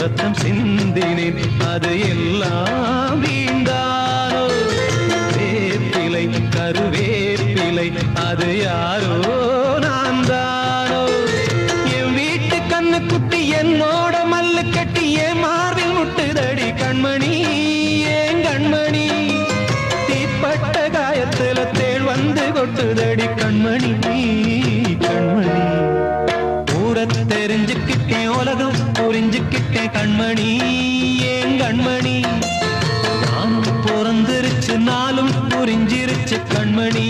ரத்தம் சிந்தினேன் அது எல்லாம் வீண்டானோ வேப்பிலை கருவேப்பிலை அது யாரோ நான் தானோ என் வீட்டு கண்ணு குட்டி என்னோட மல்லு கட்டி என் மார்பில் முட்டுதடி கண்மணி ஏன் கண்மணி தீப்பட்ட காயத்துல தேள் வந்து கொட்டுதடி கண்மணி கண்மணி ஊர தெரிஞ்சுக்கிட்டேன் உலகம் புரிஞ்சுக்கிட்டேன் கண்மணி ஏன் கண்மணி நானும் பிறந்திருச்சு நாளும் புரிஞ்சிருச்சு கண்மணி